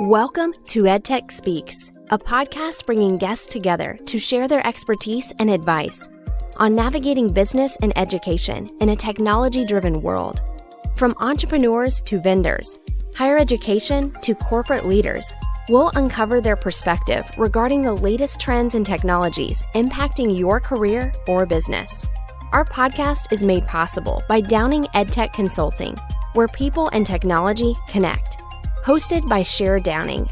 Welcome to EdTech Speaks, a podcast bringing guests together to share their expertise and advice on navigating business and education in a technology-driven world. From entrepreneurs to vendors, higher education to corporate leaders, we'll uncover their perspective regarding the latest trends and technologies impacting your career or business. Our podcast is made possible by Downing EdTech Consulting, where people and technology connect. Hosted by Sher,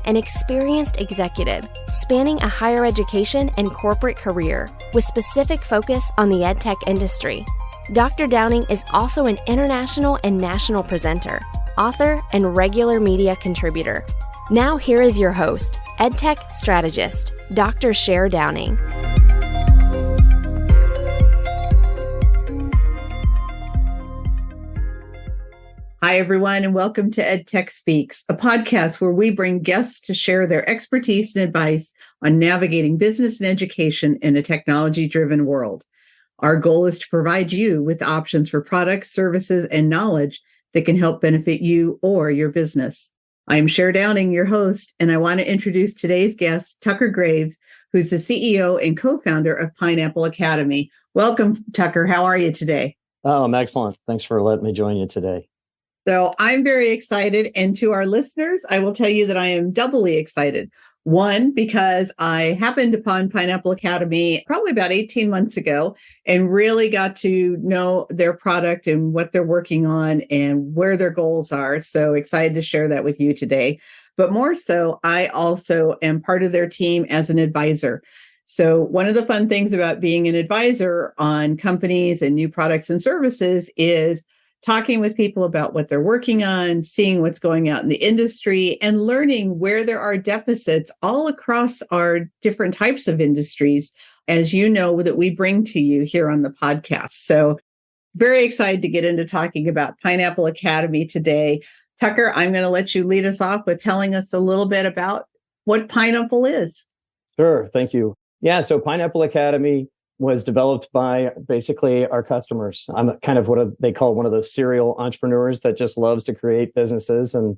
an experienced executive spanning a higher education and corporate career with specific focus on the EdTech industry. Dr. Downing is also an international and national presenter, author, and regular media contributor. Now here is your host, EdTech strategist, Dr. Sher Downing. Hi, everyone, and welcome to EdTech Speaks, a podcast where we bring guests to share their expertise and advice on navigating business and education in a technology-driven world. Our goal is to provide you with options for products, services, and knowledge that can help benefit you or your business. I am Sher Downing, your host, and I want to introduce today's guest, Tucker Graves, who's the CEO and co-founder of Pineapple Academy. Welcome, Tucker. How are you today? Oh, I'm excellent. Thanks for letting me join you today. So I'm very excited. And to our listeners, I will tell you that I am doubly excited. One, because I happened upon Pineapple Academy probably about 18 months ago and really got to know their product and what they're working on and where their goals are. So excited to share that with you today. But more so, I also am part of their team as an advisor. So one of the fun things about being an advisor on companies and new products and services is talking with people about what they're working on, seeing what's going out in the industry, and learning where there are deficits all across our different types of industries, as you know, that we bring to you here on the podcast. So very excited to get into talking about Pineapple Academy today. Tucker, I'm going to let you lead us off with telling us a little bit about what Pineapple is. Sure. Thank you. Yeah. So Pineapple Academy was developed by basically our customers. I'm kind of what they call one of those serial entrepreneurs that just loves to create businesses. And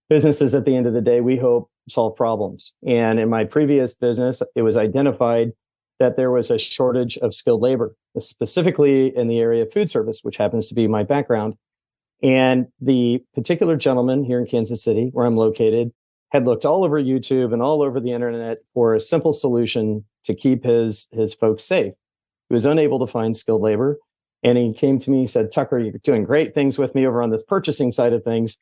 businesses, at the end of the day, we hope solve problems. And in my previous business, it was identified that there was a shortage of skilled labor, specifically in the area of food service, which happens to be my background. And the particular gentleman here in Kansas City, where I'm located, had looked all over YouTube and all over the internet for a simple solution to keep his folks safe. He was unable to find skilled labor. And he came to me and said, Tucker, you're doing great things with me over on this purchasing side of things,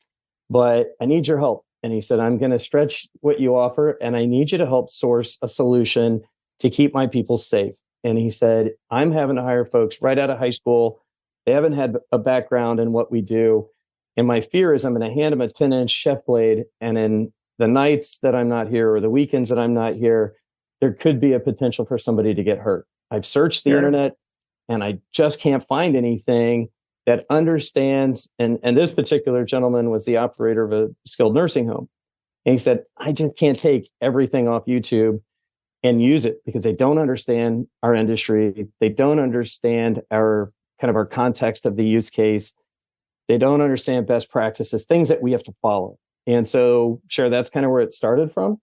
but I need your help. And he said, I'm going to stretch what you offer, and I need you to help source a solution to keep my people safe. And he said, I'm having to hire folks right out of high school. They haven't had a background in what we do. And my fear is I'm going to hand them a 10-inch chef blade. And in the nights that I'm not here or the weekends that I'm not here, there could be a potential for somebody to get hurt. I've searched the internet and I just can't find anything that understands. And this particular gentleman was the operator of a skilled nursing home. And he said, I just can't take everything off YouTube and use it because they don't understand our industry. They don't understand our context of the use case. They don't understand best practices, things that we have to follow. And so, Sure, that's kind of where it started from.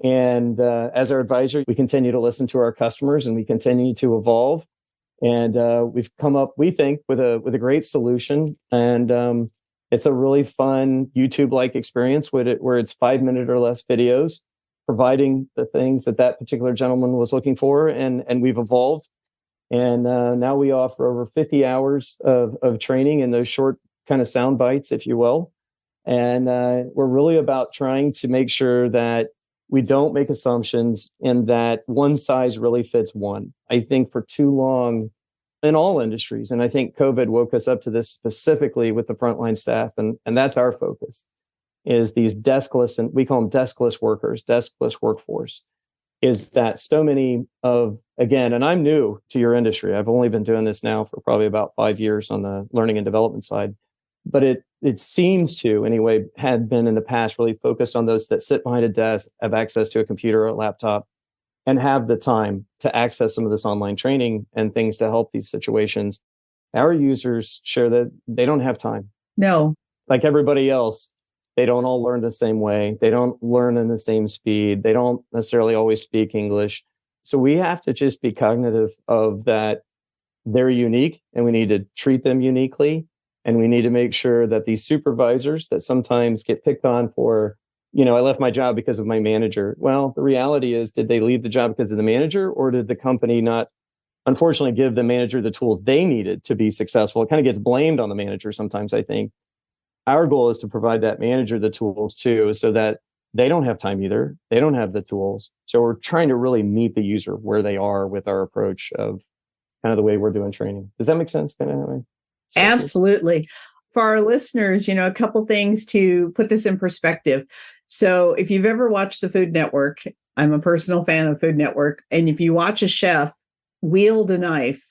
And as our advisor, we continue to listen to our customers and we continue to evolve. And we've come up, we think, with a great solution. And it's a really fun YouTube-like experience where it's 5-minute or less videos, providing the things that particular gentleman was looking for. And we've evolved. And now we offer over 50 hours of training in those short kind of sound bites, if you will. And we're really about trying to make sure that we don't make assumptions and that one size really fits one. I think for too long in all industries, and I think COVID woke us up to this specifically with the frontline staff, and that's our focus, is these deskless, and we call them deskless workers, deskless workforce, is that so many of, again, and I'm new to your industry. I've only been doing this now for probably about 5 years on the learning and development side. But it seems to, anyway, had been in the past really focused on those that sit behind a desk, have access to a computer or a laptop, and have the time to access some of this online training and things to help these situations. Our users share that they don't have time. No. Like everybody else, They don't all learn the same way. They don't learn in the same speed. They don't necessarily always speak English. So we have to just be cognitive of that. They're unique and we need to treat them uniquely. And we need to make sure that these supervisors that sometimes get picked on for, I left my job because of my manager. Well, the reality is, did they leave the job because of the manager, or did the company not, unfortunately, give the manager the tools they needed to be successful? It kind of gets blamed on the manager sometimes, I think. Our goal is to provide that manager the tools too, so that they don't have time either. They don't have the tools. So we're trying to really meet the user where they are with our approach of kind of the way we're doing training. Does that make sense? Kind of. Absolutely. For our listeners, a couple things to put this in perspective. So if you've ever watched the Food Network, I'm a personal fan of Food Network. And if you watch a chef wield a knife,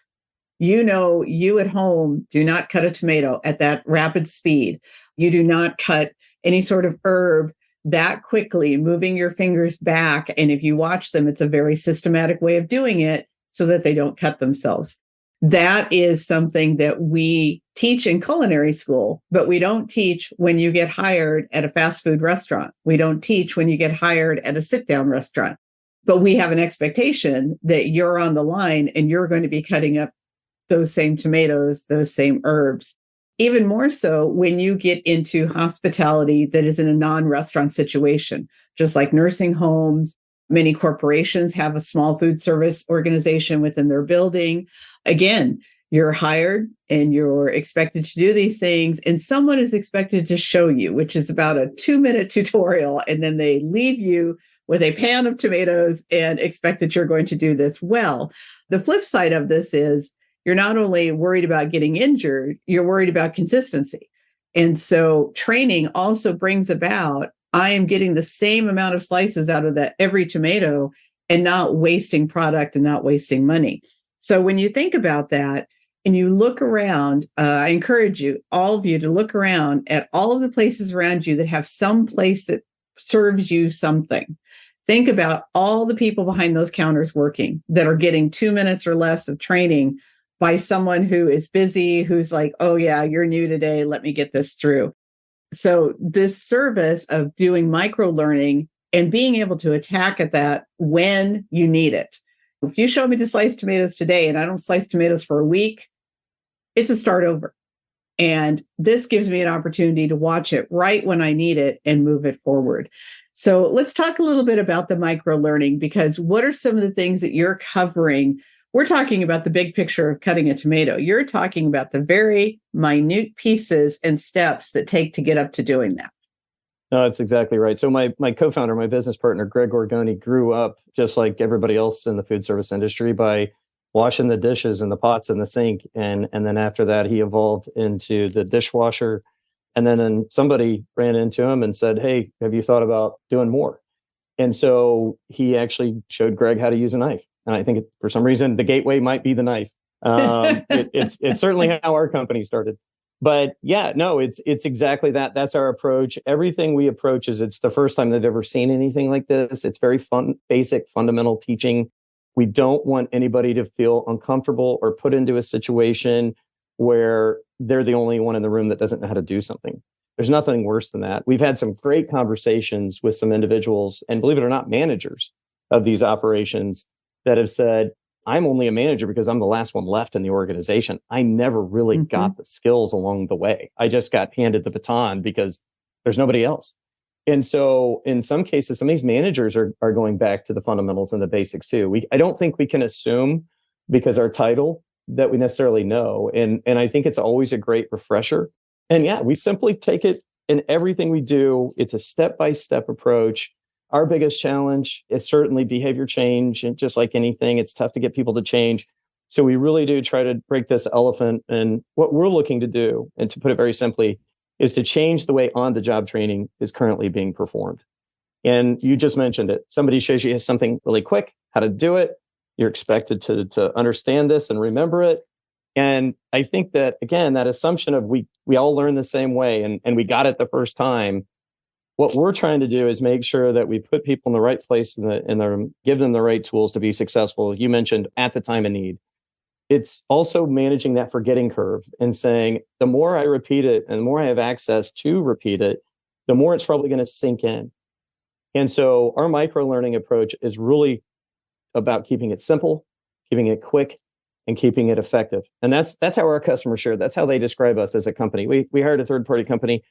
you at home do not cut a tomato at that rapid speed. You do not cut any sort of herb that quickly, moving your fingers back. And if you watch them, it's a very systematic way of doing it so that they don't cut themselves. That is something that we teach in culinary school, but we don't teach when you get hired at a fast food restaurant. We don't teach when you get hired at a sit-down restaurant. But we have an expectation that you're on the line and you're going to be cutting up those same tomatoes, those same herbs. Even more so when you get into hospitality that is in a non-restaurant situation, just like nursing homes. Many corporations have a small food service organization within their building. Again, you're hired and you're expected to do these things, and someone is expected to show you, which is about a 2-minute tutorial, and then they leave you with a pan of tomatoes and expect that you're going to do this well. The flip side of this is you're not only worried about getting injured, you're worried about consistency. And so training also brings about, I am getting the same amount of slices out of that every tomato and not wasting product and not wasting money. So when you think about that and you look around, I encourage you, all of you, to look around at all of the places around you that have some place that serves you something. Think about all the people behind those counters working that are getting 2 minutes or less of training by someone who is busy, who's like, oh yeah, you're new today, let me get this through. So this service of doing micro learning and being able to attack at that when you need it. If you show me to slice tomatoes today and I don't slice tomatoes for a week, it's a start over. And this gives me an opportunity to watch it right when I need it and move it forward. So let's talk a little bit about the micro learning, because what are some of the things that you're covering? We're talking about the big picture of cutting a tomato. You're talking about the very minute pieces and steps that take to get up to doing that. No, that's exactly right. So my co-founder, my business partner, Greg Orgoni, grew up just like everybody else in the food service industry by washing the dishes in the pots in the sink. And then after that, he evolved into the dishwasher. And then somebody ran into him and said, hey, have you thought about doing more? And so he actually showed Greg how to use a knife. And I think for some reason, the gateway might be the knife. It's certainly how our company started. But yeah, no, it's exactly that. That's our approach. Everything we approach is it's the first time they've ever seen anything like this. It's very fun, basic, fundamental teaching. We don't want anybody to feel uncomfortable or put into a situation where they're the only one in the room that doesn't know how to do something. There's nothing worse than that. We've had some great conversations with some individuals, and believe it or not, managers of these operations that have said, I'm only a manager because I'm the last one left in the organization. I never really got the skills along the way. I just got handed the baton because there's nobody else. And so in some cases, some of these managers are going back to the fundamentals and the basics too. I don't think we can assume because our title that we necessarily know. And I think it's always a great refresher. And yeah, we simply take it in everything we do. It's a step-by-step approach. Our biggest challenge is certainly behavior change. And just like anything, it's tough to get people to change. So we really do try to break this elephant. And what we're looking to do, and to put it very simply, is to change the way on-the-job training is currently being performed. And you just mentioned it. Somebody shows you something really quick, how to do it. You're expected to understand this and remember it. And I think that, again, that assumption of we all learn the same way and we got it the first time. What we're trying to do is make sure that we put people in the right place and give them the right tools to be successful. You mentioned at the time of need. It's also managing that forgetting curve and saying, the more I repeat it and the more I have access to repeat it, the more it's probably going to sink in. And so our micro-learning approach is really about keeping it simple, keeping it quick, and keeping it effective. And that's how our customers share. That's how they describe us as a company. We hired a third-party company,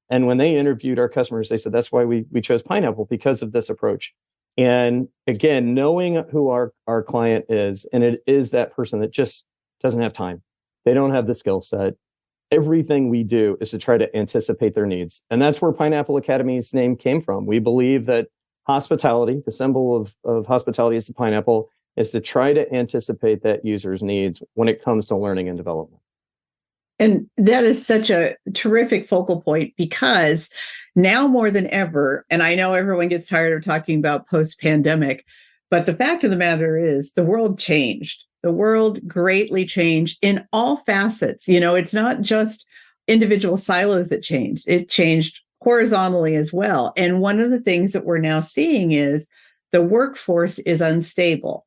and when they interviewed our customers, they said that's why we chose Pineapple, because of this approach. And again, knowing who our client is, and it is that person that just doesn't have time. They don't have the skill set. Everything we do is to try to anticipate their needs. And that's where Pineapple Academy's name came from. We believe that hospitality, the symbol of hospitality is the pineapple, is to try to anticipate that user's needs when it comes to learning and development. And that is such a terrific focal point, because now more than ever, and I know everyone gets tired of talking about post-pandemic, but the fact of the matter is the world changed. The world greatly changed in all facets. It's not just individual silos that changed. It changed horizontally as well. And one of the things that we're now seeing is the workforce is unstable.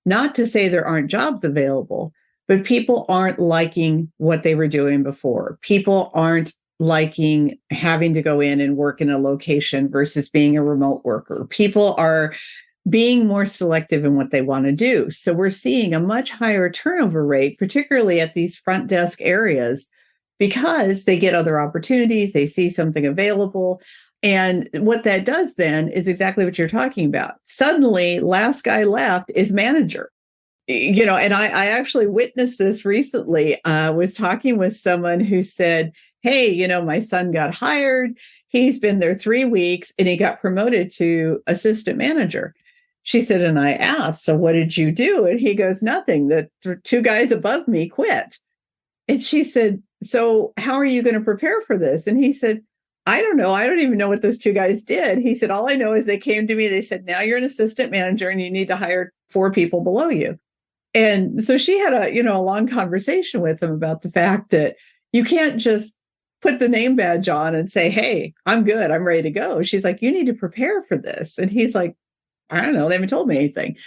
Not to say there aren't jobs available, but people aren't liking what they were doing before. People aren't liking having to go in and work in a location versus being a remote worker. People are being more selective in what they want to do. So we're seeing a much higher turnover rate, particularly at these front desk areas, because they get other opportunities, they see something available. And what that does then is exactly what you're talking about. Suddenly, last guy left is manager. And I actually witnessed this recently. Was talking with someone who said, hey, my son got hired. He's been there 3 weeks and he got promoted to assistant manager. She said, and I asked, so what did you do? And he goes, nothing. The 2 guys above me quit. And she said, so how are you going to prepare for this? And he said, I don't know. I don't even know what those 2 guys did. He said, all I know is they came to me. They said, now you're an assistant manager and you need to hire 4 people below you. And so she had a long conversation with him about the fact that you can't just put the name badge on and say, hey, I'm good. I'm ready to go. She's like, you need to prepare for this. And he's like, I don't know. They haven't told me anything.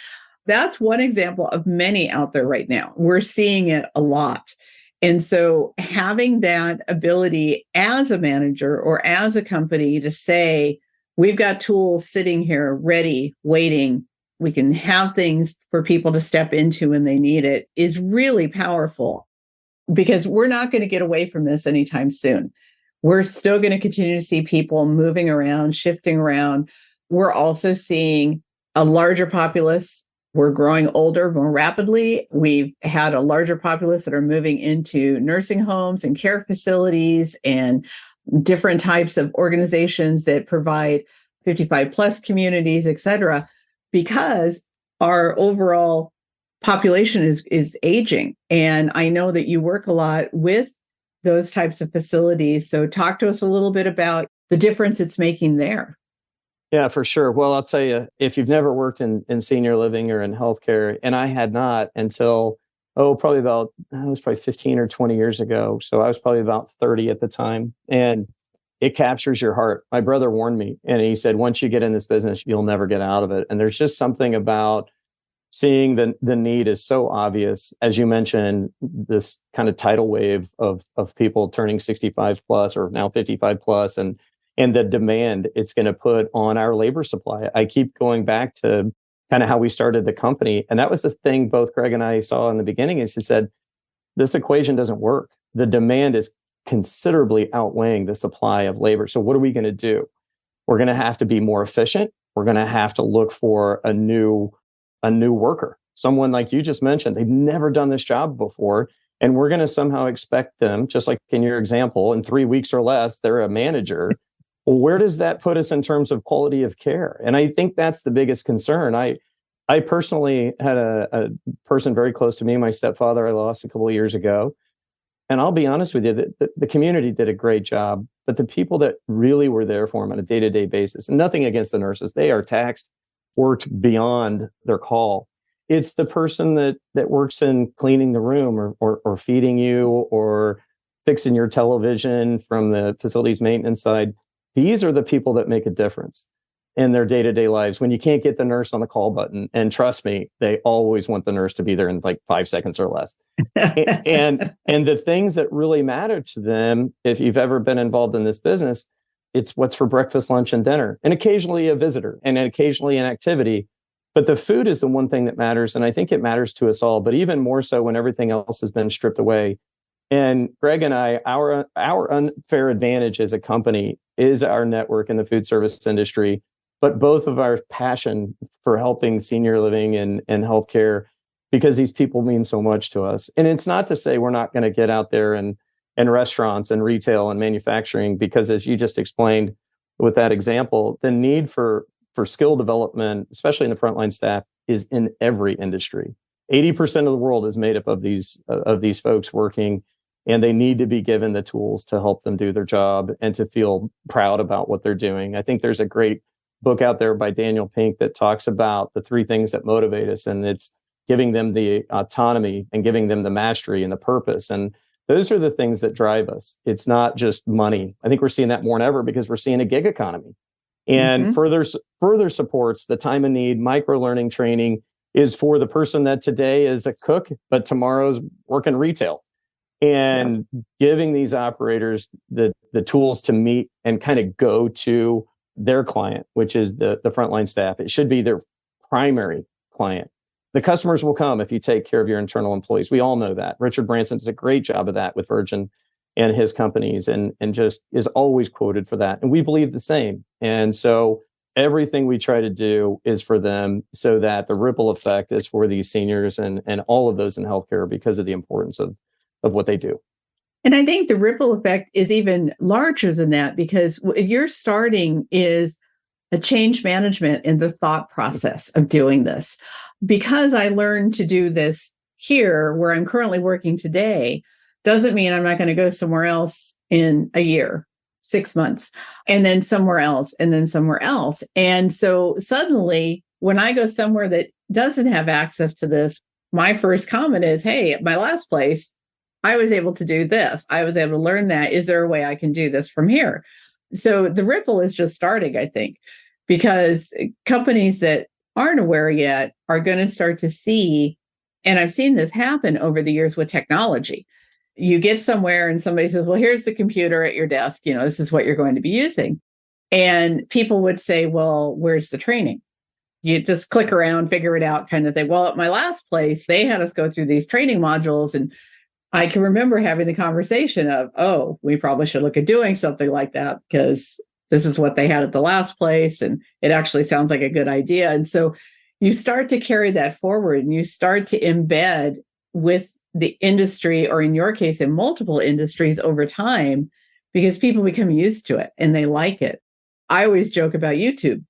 That's one example of many out there right now. We're seeing it a lot. And so having that ability as a manager or as a company to say, we've got tools sitting here ready, waiting, we can have things for people to step into when they need it, is really powerful, because we're not going to get away from this anytime soon. We're still going to continue to see people moving around, shifting around. We're also seeing a larger populace. We're growing older more rapidly. We've had a larger populace that are moving into nursing homes and care facilities and different types of organizations that provide 55 plus communities, et cetera, because our overall population is aging. And I know that you work a lot with those types of facilities. So talk to us a little bit about the difference it's making there. Yeah, for sure. Well, I'll tell you, if you've never worked in senior living or in healthcare, and I had not until, probably about, it was probably 15 or 20 years ago. So I was probably about 30 at the time. And it captures your heart. My brother warned me, and he said, once you get in this business, you'll never get out of it. And there's just something about seeing the need is so obvious. As you mentioned, this kind of tidal wave of people turning 65 plus or now 55 plus, and the demand it's going to put on our labor supply. I keep going back to kind of how we started the company. And that was the thing both Greg and I saw in the beginning, is he said, this equation doesn't work. The demand is considerably outweighing the supply of labor. So what are we going to do? We're going to have to be more efficient. We're going to have to look for a new worker, someone like you just mentioned. They've never done this job before. And we're going to somehow expect them, just like in your example, in 3 weeks or less, they're a manager. Well, where does that put us in terms of quality of care? And I think that's the biggest concern. I personally had a person very close to me, my stepfather, I lost a couple of years ago. And I'll be honest with you, the community did a great job, but the people that really were there for him on a day-to-day basis, and nothing against the nurses, they are taxed, worked beyond their call. It's the person that works in cleaning the room or feeding you or fixing your television from the facilities maintenance side. These are the people that make a difference in their day-to-day lives when you can't get the nurse on the call button. And trust me, they always want the nurse to be there in like 5 seconds or less. and the things that really matter to them, if you've ever been involved in this business, it's what's for breakfast, lunch, and dinner, and occasionally a visitor, and then occasionally an activity. But the food is the one thing that matters. And I think it matters to us all, but even more so when everything else has been stripped away. And Greg and I, our unfair advantage as a company is our network in the food service industry, but both of our passion for helping senior living and healthcare, because these people mean so much to us. And it's not to say we're not going to get out there and restaurants and retail and manufacturing, because as you just explained with that example, the need for skill development, especially in the frontline staff, is in every industry. 80% of the world is made up of these folks working, and they need to be given the tools to help them do their job and to feel proud about what they're doing. I think there's a great book out there by Daniel Pink that talks about the 3 things that motivate us, and it's giving them the autonomy and giving them the mastery and the purpose. And those are the things that drive us. It's not just money. I think we're seeing that more than ever because we're seeing a gig economy. And further supports the time of need. Micro learning training is for the person that today is a cook, but tomorrow's working retail. And giving these operators the tools to meet and kind of go to their client, which is the frontline staff. It should be their primary client. The customers will come if you take care of your internal employees. We all know that. Richard Branson does a great job of that with Virgin and his companies, and just is always quoted for that. And we believe the same. And so everything we try to do is for them, so that the ripple effect is for these seniors and all of those in healthcare, because of the importance of what they do. And I think the ripple effect is even larger than that, because what you're starting is a change management in the thought process of doing this. Because I learned to do this here, where I'm currently working today, doesn't mean I'm not going to go somewhere else in a year, 6 months, and then somewhere else, and then somewhere else. And so suddenly, when I go somewhere that doesn't have access to this, my first comment is, hey, at my last place, I was able to do this. I was able to learn that. Is there a way I can do this from here? So the ripple is just starting, I think, because companies that aren't aware yet are going to start to see, and I've seen this happen over the years with technology. You get somewhere and somebody says, well, here's the computer at your desk. This is what you're going to be using. And people would say, well, where's the training? You just click around, figure it out kind of thing. Well, at my last place, they had us go through these training modules, and I can remember having the conversation of, oh, we probably should look at doing something like that, because this is what they had at the last place, and it actually sounds like a good idea. And so you start to carry that forward, and you start to embed with the industry, or in your case, in multiple industries over time, because people become used to it and they like it. I always joke about YouTube.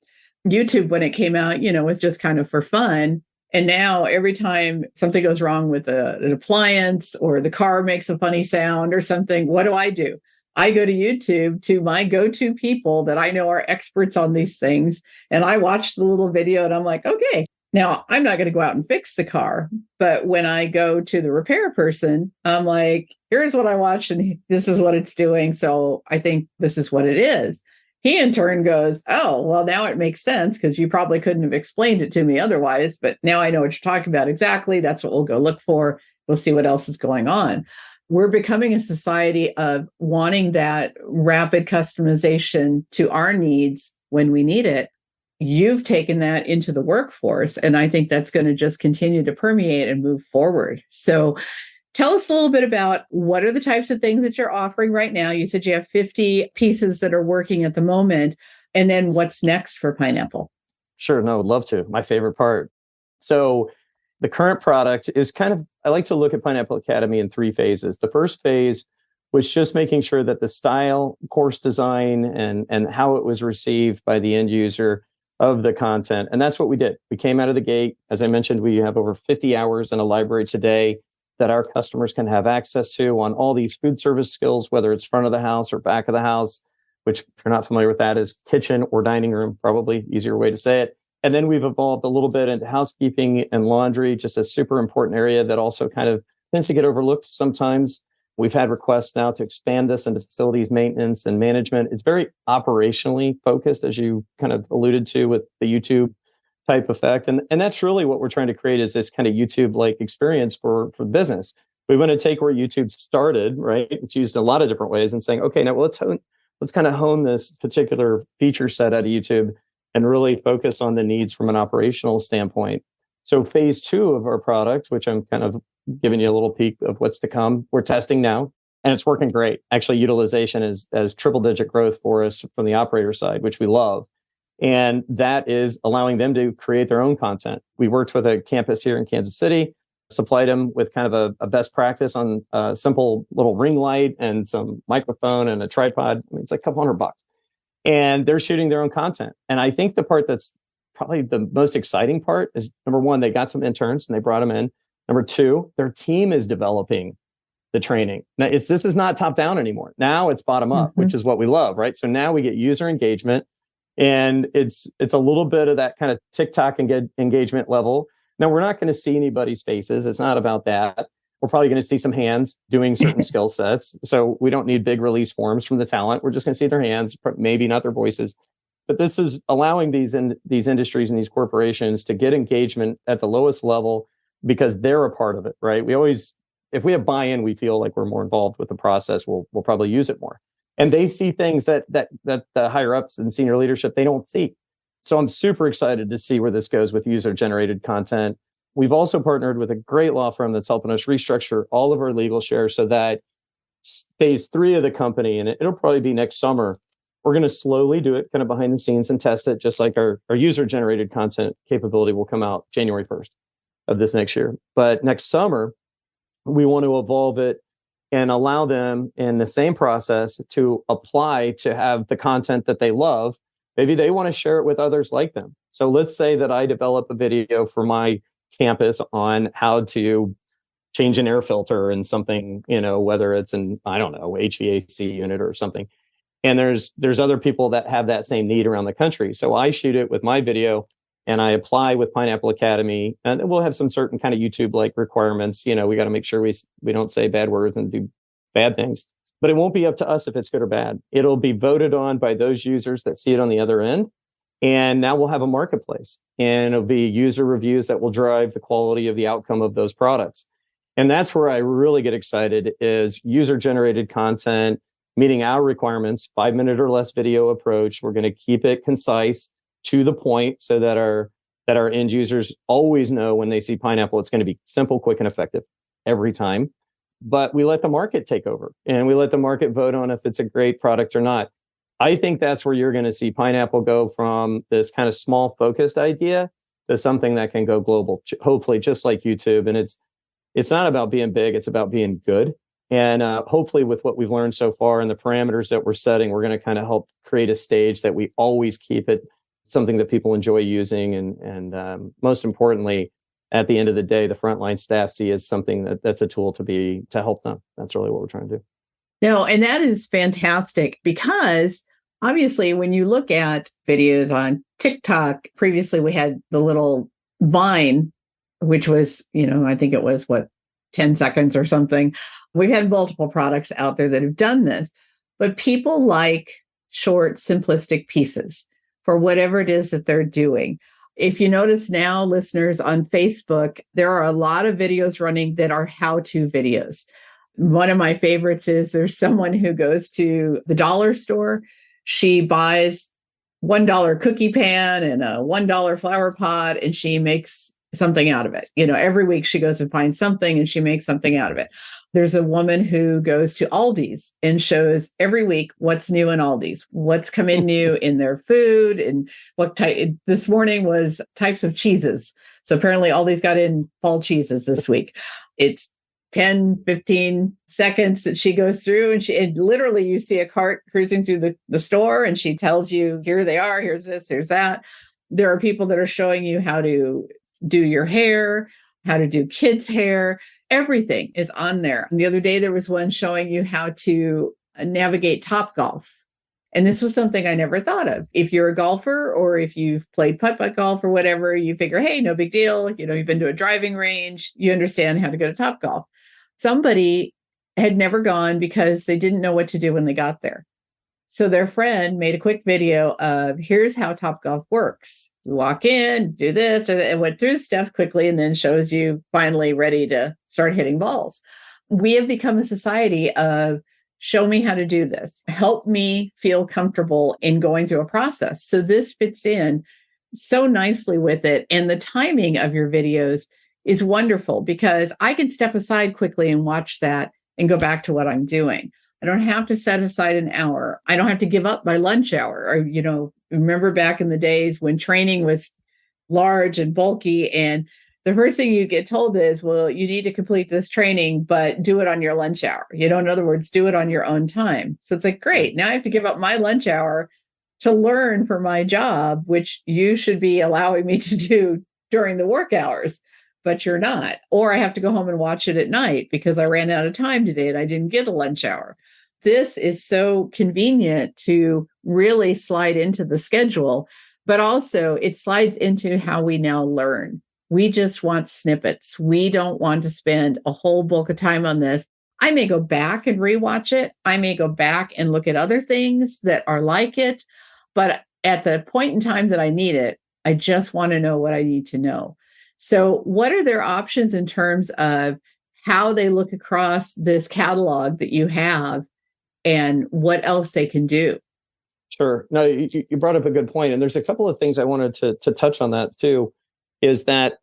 YouTube, when it came out, was just kind of for fun. And now every time something goes wrong with an appliance, or the car makes a funny sound or something, what do? I go to YouTube, to my go-to people that I know are experts on these things. And I watch the little video and I'm like, okay, now I'm not going to go out and fix the car. But when I go to the repair person, I'm like, here's what I watched and this is what it's doing. So I think this is what it is. He in turn goes, oh, well, now it makes sense, because you probably couldn't have explained it to me otherwise. But now I know what you're talking about exactly. That's what we'll go look for. We'll see what else is going on. We're becoming a society of wanting that rapid customization to our needs when we need it. You've taken that into the workforce, and I think that's going to just continue to permeate and move forward. So tell us a little bit about what are the types of things that you're offering right now. You said you have 50 pieces that are working at the moment, and then what's next for Pineapple? Sure. No, would love to. My favorite part. So the current product is I like to look at Pineapple Academy in 3 phases. The first phase was just making sure that the style, course design, and how it was received by the end user of the content. And that's what we did. We came out of the gate. As I mentioned, we have over 50 hours in a library today that our customers can have access to on all these food service skills, whether it's front of the house or back of the house, which, if you're not familiar with that, is kitchen or dining room, probably easier way to say it. And then we've evolved a little bit into housekeeping and laundry, just a super important area that also kind of tends to get overlooked sometimes. We've had requests now to expand this into facilities maintenance and management. It's very operationally focused, as you kind of alluded to with the YouTube type effect. And that's really what we're trying to create, is this kind of YouTube-like experience for business. We want to take where YouTube started, right? It's used in a lot of different ways, and saying, okay, now let's let's kind of hone this particular feature set out of YouTube and really focus on the needs from an operational standpoint. So phase 2 of our product, which I'm kind of giving you a little peek of what's to come, we're testing now, and it's working great. Actually, utilization is triple digit growth for us from the operator side, which we love. And that is allowing them to create their own content. We worked with a campus here in Kansas City, supplied them with kind of a best practice on a simple little ring light and some microphone and a tripod. I mean, it's like a couple $100. And they're shooting their own content. And I think the part that's probably the most exciting part is, number one, they got some interns and they brought them in. Number two, their team is developing the training. Now, this is not top down anymore. Now it's bottom up, which is what we love, right? So now we get user engagement, and it's a little bit of that kind of TikTok engagement level. Now, we're not going to see anybody's faces. It's not about that. We're probably going to see some hands doing certain skill sets. So we don't need big release forms from the talent. We're just going to see their hands, maybe not their voices. But this is allowing these industries and these corporations to get engagement at the lowest level because they're a part of it, right? If we have buy-in, we feel like we're more involved with the process. We'll probably use it more. And they see things that the higher ups and senior leadership, they don't see. So I'm super excited to see where this goes with user-generated content. We've also partnered with a great law firm that's helping us restructure all of our legal shares so that phase 3 of the company, and it'll probably be next summer, we're going to slowly do it kind of behind the scenes and test it, just like our user-generated content capability will come out January 1st of this next year. But next summer, we want to evolve it and allow them in the same process to apply to have the content that they love. Maybe they want to share it with others like them. So let's say that I develop a video for my campus on how to change an air filter in something, whether it's in, I don't know, HVAC unit or something. And there's other people that have that same need around the country. So I shoot it with my video and I apply with Pineapple Academy, and we'll have some certain kind of YouTube-like requirements. We got to make sure we don't say bad words and do bad things. But it won't be up to us if it's good or bad. It'll be voted on by those users that see it on the other end. And now we'll have a marketplace, and it'll be user reviews that will drive the quality of the outcome of those products. And that's where I really get excited is user-generated content, meeting our requirements, 5-minute or less video approach. We're going to keep it concise, to the point, so that our end users always know when they see Pineapple, it's going to be simple, quick, and effective every time. But we let the market take over, and we let the market vote on if it's a great product or not. I think that's where you're going to see Pineapple go from this kind of small, focused idea to something that can go global, hopefully just like YouTube. And it's not about being big, it's about being good. And hopefully with what we've learned so far and the parameters that we're setting, we're going to kind of help create a stage that we always keep it something that people enjoy using. And most importantly, at the end of the day, the frontline staff see as something that's a tool to help them. That's really what we're trying to do. No, and that is fantastic because obviously when you look at videos on TikTok, previously we had the little Vine, which was, I think it was 10 seconds or something. We've had multiple products out there that have done this, but people like short, simplistic pieces for whatever it is that they're doing. If you notice now, listeners, on Facebook, there are a lot of videos running that are how-to videos. One of my favorites is there's someone who goes to the dollar store. She buys $1 cookie pan and a $1 flower pot, and she makes something out of it. Every week she goes and finds something and she makes something out of it. There's a woman who goes to Aldi's and shows every week what's new in Aldi's, what's come in new in their food, and what type. This morning was types of cheeses. So apparently Aldi's got in fall cheeses this week. It's 10, 15 seconds that she goes through, and literally you see a cart cruising through the store, and she tells you, here they are, here's this, here's that. There are people that are showing you how to do your hair, how to do kids' hair. Everything is on there. And the other day, there was one showing you how to navigate Topgolf. And this was something I never thought of. If you're a golfer or if you've played putt-putt golf or whatever, you figure, hey, no big deal. You've been to a driving range. You understand how to go to Topgolf. Somebody had never gone because they didn't know what to do when they got there. So their friend made a quick video of, here's how Topgolf works. You walk in, do this, and went through the steps quickly, and then shows you finally ready to start hitting balls. We have become a society of show me how to do this. Help me feel comfortable in going through a process. So this fits in so nicely with it. And the timing of your videos is wonderful because I can step aside quickly and watch that and go back to what I'm doing. I don't have to set aside an hour. I don't have to give up my lunch hour. Or, remember back in the days when training was large and bulky, and the first thing you get told is, well, you need to complete this training, but do it on your lunch hour. In other words, do it on your own time. So it's like, great. Now I have to give up my lunch hour to learn for my job, which you should be allowing me to do during the work hours, but you're not. Or I have to go home and watch it at night because I ran out of time today and I didn't get a lunch hour. This is so convenient to really slide into the schedule, but also it slides into how we now learn. We just want snippets. We don't want to spend a whole bulk of time on this. I may go back and rewatch it. I may go back and look at other things that are like it. But at the point in time that I need it, I just want to know what I need to know. So what are their options in terms of how they look across this catalog that you have and what else they can do? Sure. No, you brought up a good point. And there's a couple of things I wanted to touch on that too, is that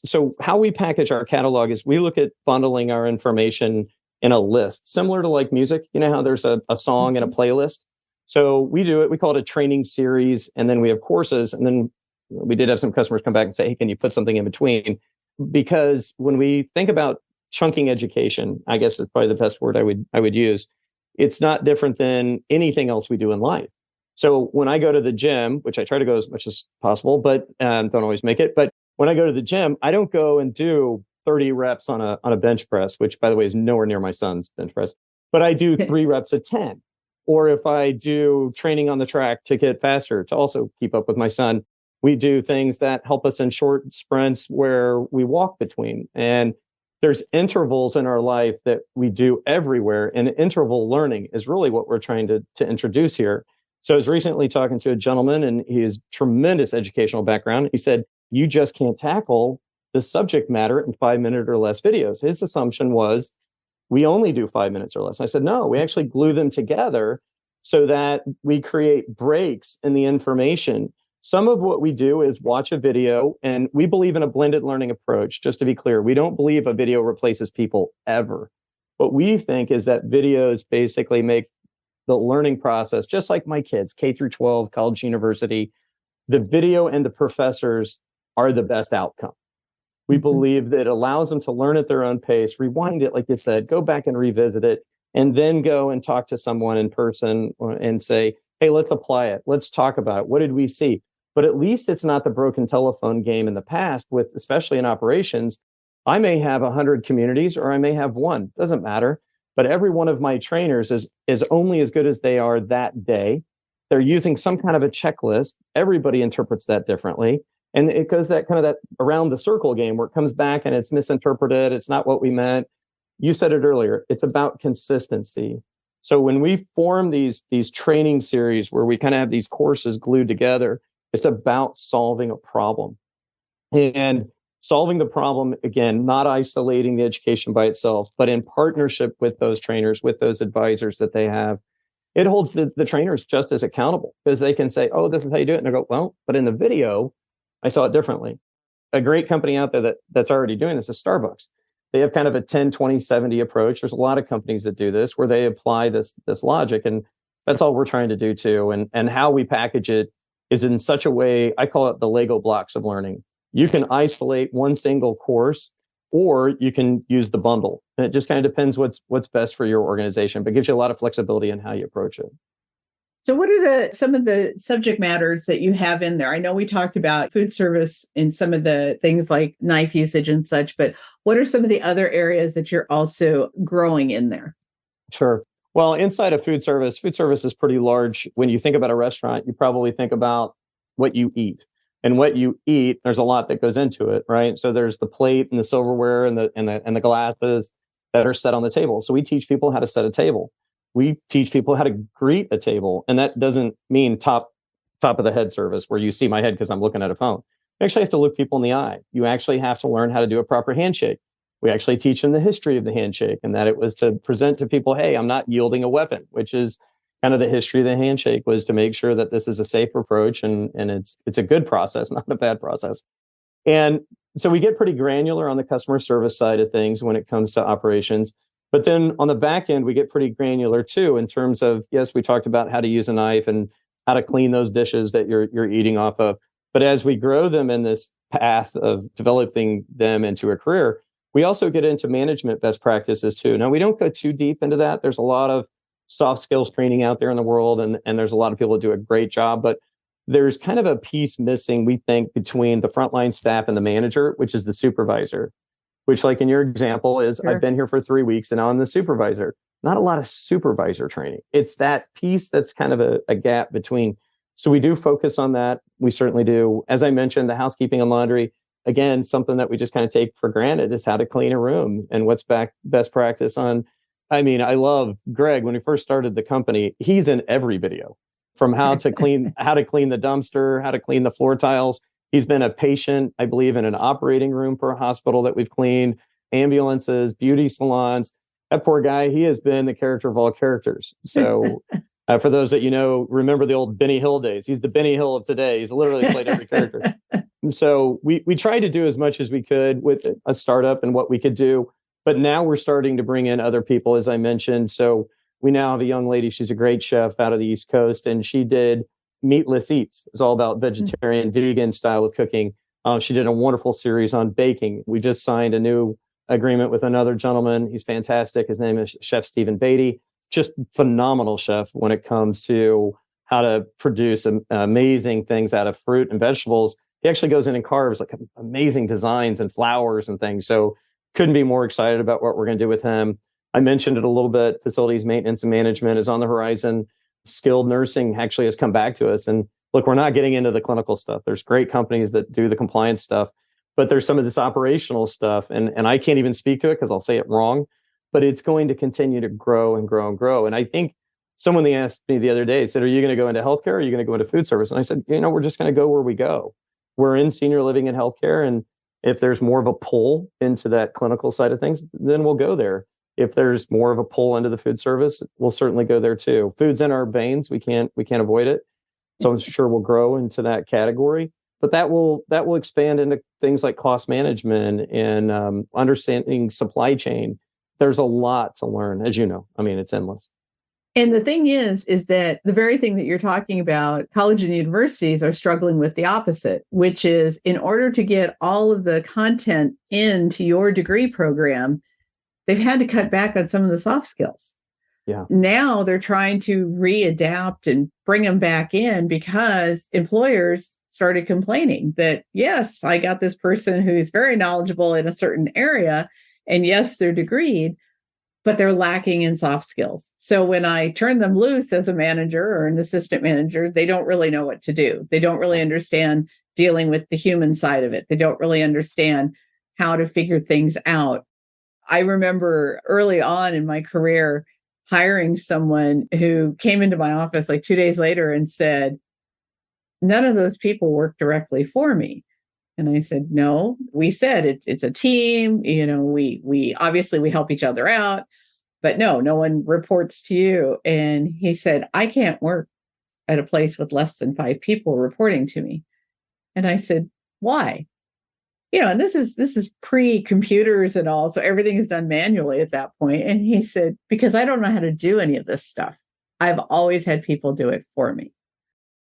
so how we package our catalog is we look at bundling our information in a list, similar to like music. You know how there's a song and a playlist? So we do it, we call it a training series, and then we have courses. And then we did have some customers come back and say, hey, can you put something in between? Because when we think about chunking education, I guess is probably the best word I would use. It's not different than anything else we do in life. So when I go to the gym, which I try to go as much as possible, but don't always make it. But when I go to the gym, I don't go and do 30 reps on a bench press, which by the way is nowhere near my son's bench press, but I do 3 reps at 10. Or if I do training on the track to get faster, to also keep up with my son, we do things that help us in short sprints where we walk between. And there's intervals in our life that we do everywhere. And interval learning is really what we're trying to introduce here. So I was recently talking to a gentleman, and he has tremendous educational background. He said, you just can't tackle the subject matter in 5-minute or less videos. His assumption was we only do 5 minutes or less. I said, no, we actually glue them together so that we create breaks in the information. Some of what we do is watch a video, and we believe in a blended learning approach. Just to be clear, we don't believe a video replaces people ever. What we think is that videos basically make the learning process, just like my kids, K through 12, college, university, the video and the professors are the best outcome. We believe that it allows them to learn at their own pace, rewind it, like you said, go back and revisit it, and then go and talk to someone in person and say, hey, let's apply it. Let's talk about it. What did we see? But at least it's not the broken telephone game in the past, with especially in operations. I may have 100 communities or I may have one, doesn't matter. But every one of my trainers is only as good as they are that day. They're using some kind of a checklist. Everybody interprets that differently. And it goes that around the circle game where it comes back and it's misinterpreted. It's not what we meant. You said it earlier. It's about consistency. So when we form these training series where we kind of have these courses glued together, it's about solving a problem. And solving the problem, again, not isolating the education by itself, but in partnership with those trainers, with those advisors that they have. It holds the trainers just as accountable, because they can say, oh, this is how you do it. And they go, well, but in the video, I saw it differently. A great company out there that's already doing this is Starbucks. They have kind of a 10, 20, 70 approach. There's a lot of companies that do this where they apply this logic. And that's all we're trying to do too. And how we package it is in such a way, I call it the Lego blocks of learning. You can isolate one single course, or you can use the bundle. And it just kind of depends what's best for your organization, but gives you a lot of flexibility in how you approach it. So what are some of the subject matters that you have in there? I know we talked about food service and some of the things like knife usage and such, but what are some of the other areas that you're also growing in there? Sure. Well, inside of food service is pretty large. When you think about a restaurant, you probably think about what you eat. And what you eat, there's a lot that goes into it, right? So there's the plate and the silverware and the glasses that are set on the table. So we teach people how to set a table. We teach people how to greet a table. And that doesn't mean top of the head service where you see my head because I'm looking at a phone. You actually have to look people in the eye. You actually have to learn how to do a proper handshake. We actually teach them the history of the handshake, and that it was to present to people, hey, I'm not yielding a weapon, which is kind of the history of the handshake, was to make sure that this is a safe approach and it's a good process, not a bad process. And so we get pretty granular on the customer service side of things when it comes to operations. But then on the back end, we get pretty granular too, in terms of, yes, we talked about how to use a knife and how to clean those dishes that you're eating off of. But as we grow them in this path of developing them into a career, we also get into management best practices too. Now, we don't go too deep into that. There's a lot of soft skills training out there in the world, and there's a lot of people that do a great job. But there's kind of a piece missing, we think, between the frontline staff and the manager, which is the supervisor, which, like in your example, is Sure. I've been here for 3 weeks and now I'm the supervisor. Not a lot of supervisor training. It's that piece that's kind of a gap between. So we do focus on that. We certainly do. As I mentioned, the housekeeping and laundry, again, something that we just kind of take for granted is how to clean a room and what's best practice on. I mean, I love Greg. When we first started the company, he's in every video, from how to clean the dumpster, how to clean the floor tiles. He's been a patient, I believe, in an operating room for a hospital that we've cleaned, ambulances, beauty salons. That poor guy, he has been the character of all characters. So for those that remember the old Benny Hill days. He's the Benny Hill of today. He's literally played every character. So we tried to do as much as we could with a startup and what we could do. But now we're starting to bring in other people, as I mentioned. So we now have a young lady. She's a great chef out of the East Coast, and she did Meatless Eats. It's all about vegetarian, vegan style of cooking. She did a wonderful series on baking. We just signed a new agreement with another gentleman. He's fantastic. His name is Chef Stephen Beatty. Just phenomenal chef when it comes to how to produce amazing things out of fruit and vegetables. He actually goes in and carves like amazing designs and flowers and things. So couldn't be more excited about what we're going to do with him. I mentioned it a little bit. Facilities maintenance and management is on the horizon. Skilled nursing actually has come back to us. And look, we're not getting into the clinical stuff. There's great companies that do the compliance stuff, but there's some of this operational stuff. And I can't even speak to it because I'll say it wrong, but it's going to continue to grow and grow and grow. And I think someone asked me the other day, said, are you going to go into healthcare or are you going to go into food service? And I said, we're just going to go where we go. We're in senior living and healthcare. And if there's more of a pull into that clinical side of things, then we'll go there. If there's more of a pull into the food service, we'll certainly go there too. Food's in our veins. We can't avoid it. So I'm sure we'll grow into that category. But that will expand into things like cost management and understanding supply chain. There's a lot to learn, as you know. I mean, it's endless. And the thing is that the very thing that you're talking about, college and universities are struggling with the opposite, which is in order to get all of the content into your degree program, they've had to cut back on some of the soft skills. Yeah. Now they're trying to readapt and bring them back in because employers started complaining that, yes, I got this person who's very knowledgeable in a certain area, and yes, they're degreed, but they're lacking in soft skills. So when I turn them loose as a manager or an assistant manager, they don't really know what to do. They don't really understand dealing with the human side of it. They don't really understand how to figure things out. I remember early on in my career hiring someone who came into my office like 2 days later and said, none of those people work directly for me. And I said, no, we said it's a team. We obviously we help each other out, but no one reports to you. And he said, I can't work at a place with less than 5 people reporting to me. And I said, why? And this is pre-computers and all. So everything is done manually at that point. And he said, because I don't know how to do any of this stuff. I've always had people do it for me.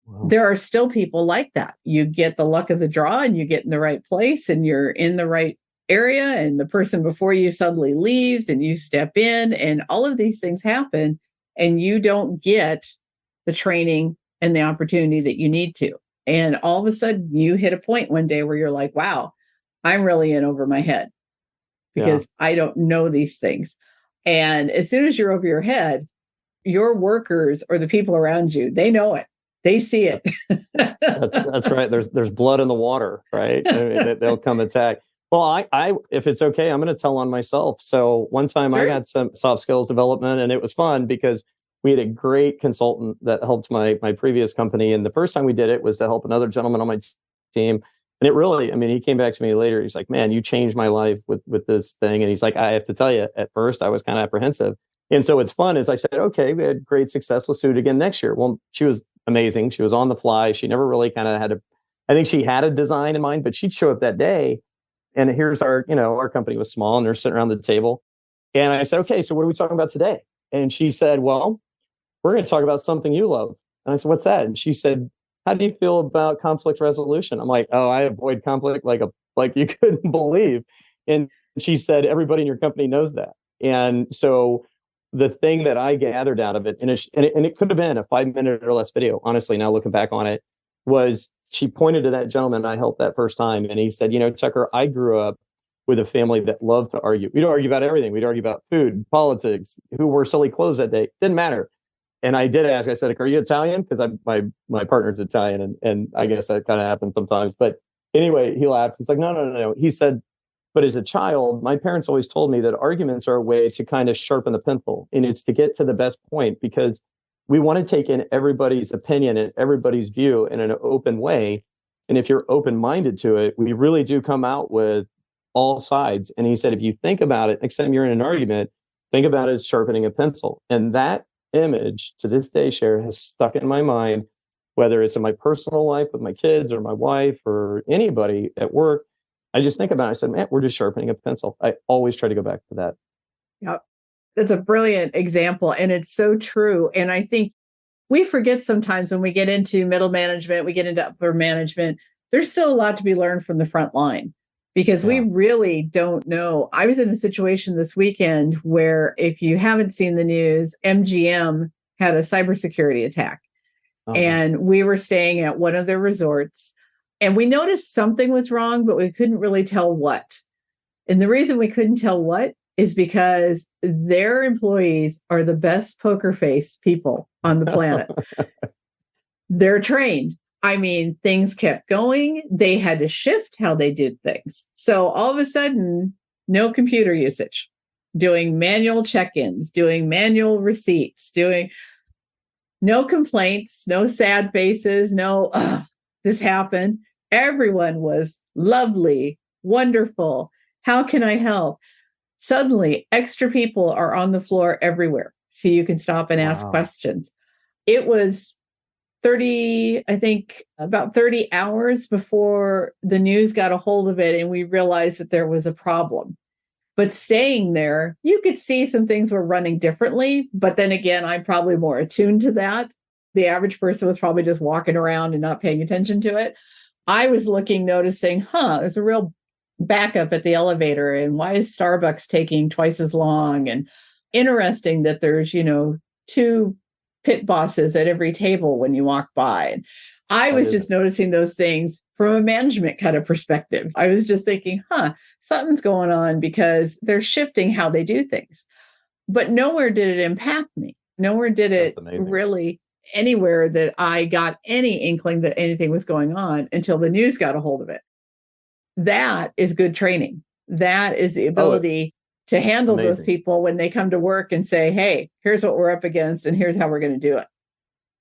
Wow. There are still people like that. You get the luck of the draw and you get in the right place and you're in the right area and the person before you suddenly leaves and you step in and all of these things happen and you don't get the training and the opportunity that you need to. And all of a sudden you hit a point one day where you're like, wow, I'm really in over my head because I don't know these things. And as soon as you're over your head, your workers or the people around you, they know it. They see it. That's right. There's blood in the water, right? I mean, they'll come attack. Well, I if it's okay, I'm going to tell on myself. So one time I got some soft skills development and it was fun because we had a great consultant that helped my previous company. And the first time we did it was to help another gentleman on my team. And it really, I mean, he came back to me later. He's like, man, you changed my life with this thing. And he's like, I have to tell you, at first I was kind of apprehensive. And so what's fun is I said, okay, we had great success. Let's do it again next year. Well, she was amazing. She was on the fly. She never really kind of I think she had a design in mind, but she'd show up that day. And here's our company was small and they're sitting around the table. And I said, okay, so what are we talking about today? And she said, well, we're going to talk about something you love. And I said, what's that? And she said, how do you feel about conflict resolution? I'm like, oh, I avoid conflict like you couldn't believe. And she said, everybody in your company knows that. And so the thing that I gathered out of it, and it could have been a 5-minute or less video, honestly, now looking back on it, was she pointed to that gentleman I helped that first time. And he said, Tucker, I grew up with a family that loved to argue. We'd argue about everything. We'd argue about food, politics, who wore silly clothes that day. Didn't matter. And I did ask, I said, are you Italian? Because my partner's Italian. And I guess that kind of happens sometimes. But anyway, he laughed. He's like, no. He said, but as a child, my parents always told me that arguments are a way to kind of sharpen the pencil. And it's to get to the best point, because we want to take in everybody's opinion and everybody's view in an open way. And if you're open-minded to it, we really do come out with all sides. And he said, if you think about it, next time you're in an argument, think about it as sharpening a pencil. And that image to this day, Sher, has stuck in my mind, whether it's in my personal life with my kids or my wife or anybody at work. I just think about it. I said, man, we're just sharpening a pencil. I always try to go back to that. Yep. That's a brilliant example. And it's so true. And I think we forget sometimes when we get into middle management, we get into upper management, there's still a lot to be learned from the front line, because we really don't know. I was in a situation this weekend where, if you haven't seen the news, MGM had a cybersecurity attack. And we were staying at one of their resorts, and we noticed something was wrong, but we couldn't really tell what. And the reason we couldn't tell what is because their employees are the best poker face people on the planet. They're trained. I mean, things kept going. They had to shift how they did things. So all of a sudden, no computer usage, doing manual check-ins, doing manual receipts, doing no complaints, no sad faces, no, this happened. Everyone was lovely, wonderful. How can I help? Suddenly, extra people are on the floor everywhere, so you can stop and ask questions. It was about 30 hours before the news got a hold of it, and we realized that there was a problem. But staying there, you could see some things were running differently. But then again, I'm probably more attuned to that. The average person was probably just walking around and not paying attention to it. I was noticing, there's a real backup at the elevator. And why is Starbucks taking twice as long? And interesting that there's, 2 pit bosses at every table when you walk by. And I was just noticing those things from a management kind of perspective. I was just thinking, something's going on, because they're shifting how they do things. But nowhere did it impact me. Nowhere did it really anywhere that I got any inkling that anything was going on until the news got a hold of it. That is good training. That is the ability to handle those people when they come to work and say, hey, here's what we're up against and here's how we're going to do it.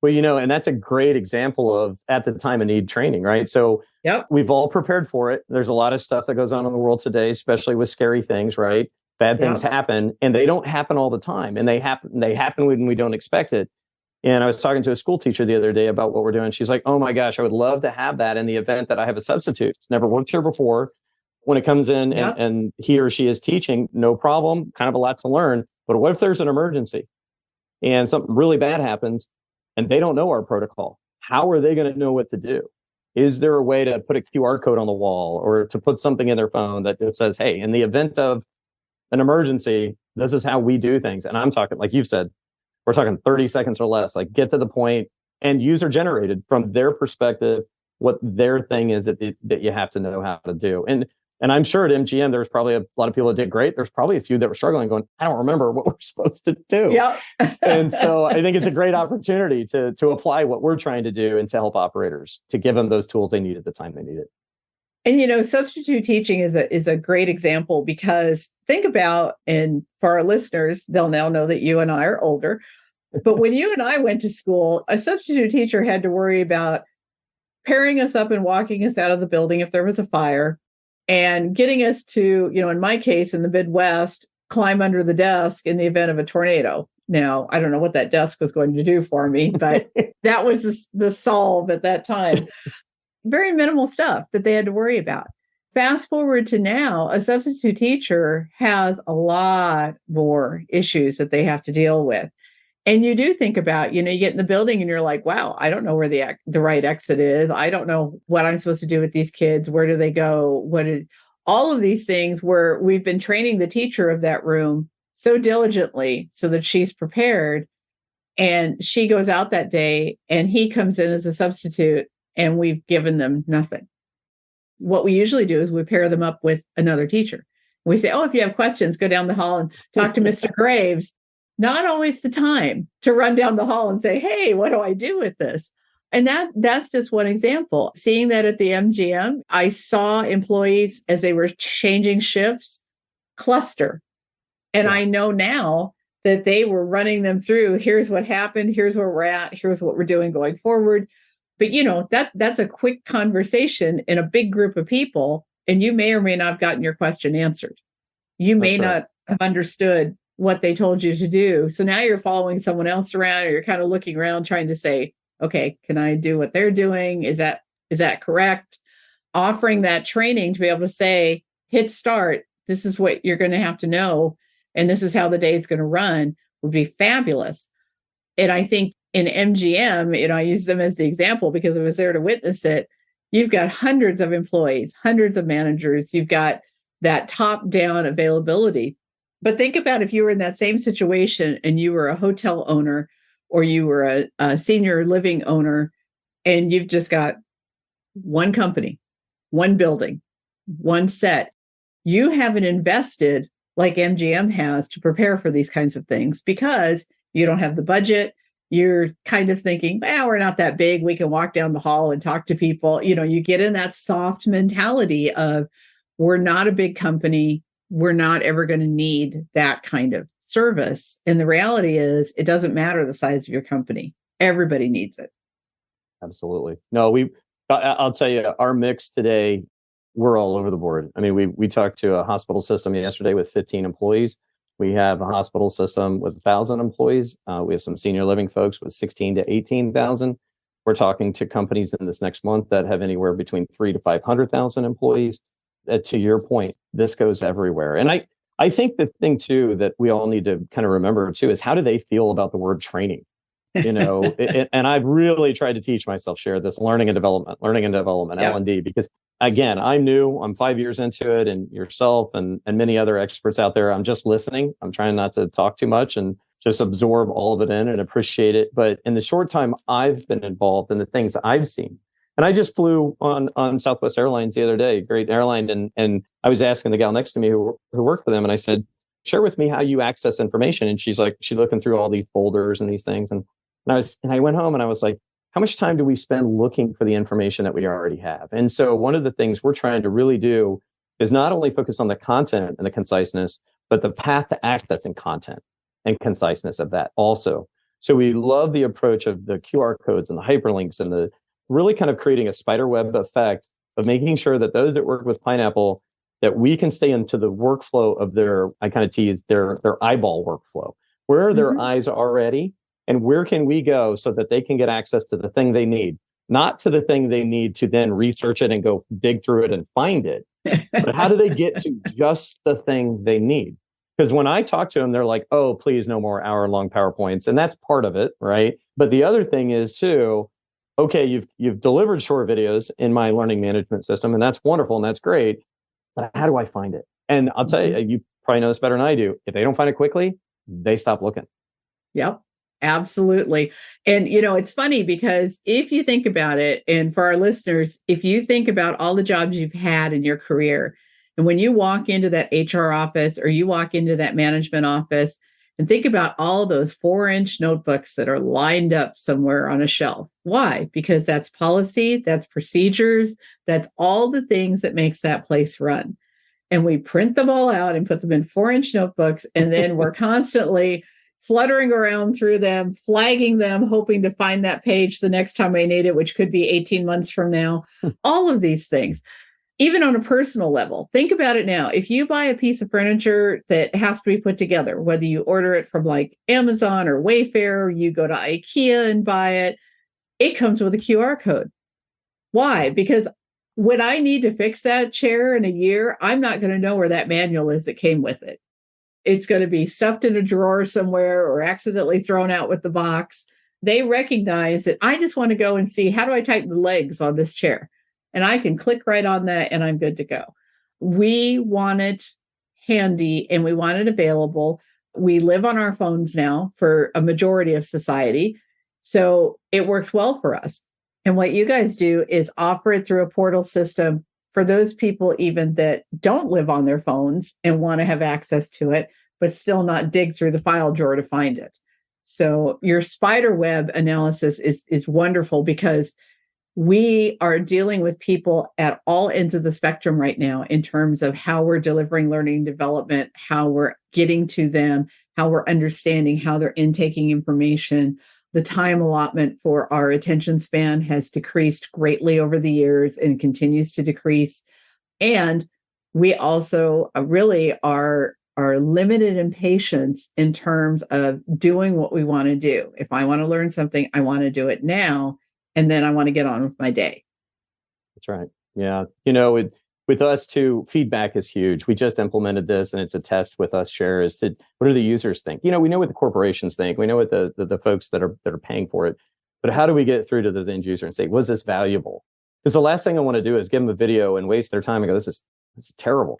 Well, and that's a great example of at the time of need training, right? So we've all prepared for it. There's a lot of stuff that goes on in the world today, especially with scary things, right? Bad things happen, and they don't happen all the time. And they happen when we don't expect it. And I was talking to a school teacher the other day about what we're doing. She's like, oh my gosh, I would love to have that in the event that I have a substitute. It's never worked here before. When it comes in and he or she is teaching, no problem, kind of a lot to learn. But what if there's an emergency and something really bad happens and they don't know our protocol? How are they going to know what to do? Is there a way to put a QR code on the wall or to put something in their phone that says, hey, in the event of an emergency, this is how we do things? And I'm talking, like you've said, we're talking 30 seconds or less, like get to the point, and user generated from their perspective, what their thing is that you have to know how to do. And I'm sure at MGM, there's probably a lot of people that did great. There's probably a few that were struggling going, I don't remember what we're supposed to do. Yep. And so I think it's a great opportunity to apply what we're trying to do and to help operators, to give them those tools they need at the time they need it. And, substitute teaching is a great example, because think about, and for our listeners, they'll now know that you and I are older. But when you and I went to school, a substitute teacher had to worry about pairing us up and walking us out of the building if there was a fire, and getting us to, in my case, in the Midwest, climb under the desk in the event of a tornado. Now, I don't know what that desk was going to do for me, but that was the solve at that time. Very minimal stuff that they had to worry about. Fast forward to now, a substitute teacher has a lot more issues that they have to deal with. And you do think about, you get in the building and you're like, wow, I don't know where the right exit is. I don't know what I'm supposed to do with these kids. Where do they go? All of these things where we've been training the teacher of that room so diligently so that she's prepared. And she goes out that day and he comes in as a substitute and we've given them nothing. What we usually do is we pair them up with another teacher. We say, oh, if you have questions, go down the hall and talk to Mr. Graves. Not always the time to run down the hall and say, hey, what do I do with this? And that's just one example. Seeing that at the MGM, I saw employees as they were changing shifts cluster. And I know now that they were running them through, here's what happened, here's where we're at, here's what we're doing going forward. But that's a quick conversation in a big group of people, and you may or may not have gotten your question answered. You may not have understood what they told you to do. So now you're following someone else around, or you're kind of looking around trying to say, okay, can I do what they're doing? Is that correct? Offering that training to be able to say, hit start, this is what you're going to have to know, and this is how the day is going to run would be fabulous. And I think in MGM, I use them as the example because I was there to witness it. You've got hundreds of employees, hundreds of managers. You've got that top-down availability. But think about if you were in that same situation and you were a hotel owner or you were a senior living owner, and you've just got one company, one building, one set. You haven't invested like MGM has to prepare for these kinds of things because you don't have the budget. You're kind of thinking, well, we're not that big. We can walk down the hall and talk to people. You get in that soft mentality of we're not a big company. We're not ever going to need that kind of service. And the reality is it doesn't matter the size of your company. Everybody needs it. Absolutely. No, I'll tell you, our mix today, we're all over the board. I mean, we talked to a hospital system yesterday with 15 employees. We have a hospital system with 1,000 employees. We have some senior living folks with 16 to 18,000. We're talking to companies in this next month that have anywhere between 3 to 500,000 employees. To your point, this goes everywhere. And I think the thing too that we all need to kind of remember too is how do they feel about the word training? And I've really tried to teach myself, Sher, this learning and development, yep. L&D, because again, I'm new, I'm 5 years into it, and yourself and many other experts out there, I'm just listening. I'm trying not to talk too much and just absorb all of it in and appreciate it. But in the short time I've been involved in the things I've seen, and I just flew on Southwest Airlines the other day, great airline, and I was asking the gal next to me who worked for them, and I said, share with me how you access information. And she's looking through all these folders and these things. And I went home and I was like, how much time do we spend looking for the information that we already have? And so one of the things we're trying to really do is not only focus on the content and the conciseness, but the path to accessing content and conciseness of that also. So we love the approach of the QR codes and the hyperlinks and the really kind of creating a spider web effect of making sure that those that work with Pineapple, that we can stay into the workflow of their eyeball workflow. Where are their eyes already? And where can we go so that they can get access to the thing they need? Not to the thing they need to then research it and go dig through it and find it. But how do they get to just the thing they need? Because when I talk to them, they're like, oh, please, no more hour-long PowerPoints. And that's part of it, right? But the other thing is too, okay, you've delivered short videos in my learning management system, and that's wonderful and that's great. But how do I find it? And I'll tell you, you probably know this better than I do. If they don't find it quickly, they stop looking. Yep, absolutely. And, it's funny because if you think about it, and for our listeners, if you think about all the jobs you've had in your career, and when you walk into that HR office or you walk into that management office, and think about all those 4-inch notebooks that are lined up somewhere on a shelf. Why? Because that's policy, that's procedures, that's all the things that makes that place run. And we print them all out and put them in 4-inch notebooks. And then we're constantly, fluttering around through them, flagging them, hoping to find that page the next time I need it, which could be 18 months from now. All of these things, even on a personal level. Think about it now. If you buy a piece of furniture that has to be put together, whether you order it from like Amazon or Wayfair, you go to IKEA and buy it, it comes with a QR code. Why? Because when I need to fix that chair in a year, I'm not going to know where that manual is that came with it. It's going to be stuffed in a drawer somewhere or accidentally thrown out with the box. They recognize that I just want to go and see, how do I tighten the legs on this chair? And I can click right on that and I'm good to go. We want it handy and we want it available. We live on our phones now for a majority of society. So it works well for us. And what you guys do is offer it through a portal system for those people even that don't live on their phones and want to have access to it, but still not dig through the file drawer to find it. So your spider web analysis is wonderful because we are dealing with people at all ends of the spectrum right now in terms of how we're delivering learning and development, how we're getting to them, how we're understanding how they're intaking information. The time allotment for our attention span has decreased greatly over the years and continues to decrease. And we also really are limited in patience in terms of doing what we want to do. If I want to learn something, I want to do it now, and then I want to get on with my day. That's right. Yeah. With us too, feedback is huge. We just implemented this and it's a test with us, Sher, as to what do the users think? We know what the corporations think. We know what the folks that are paying for it. But how do we get through to the end user and say, was this valuable? Because the last thing I want to do is give them a video and waste their time and go, this is terrible.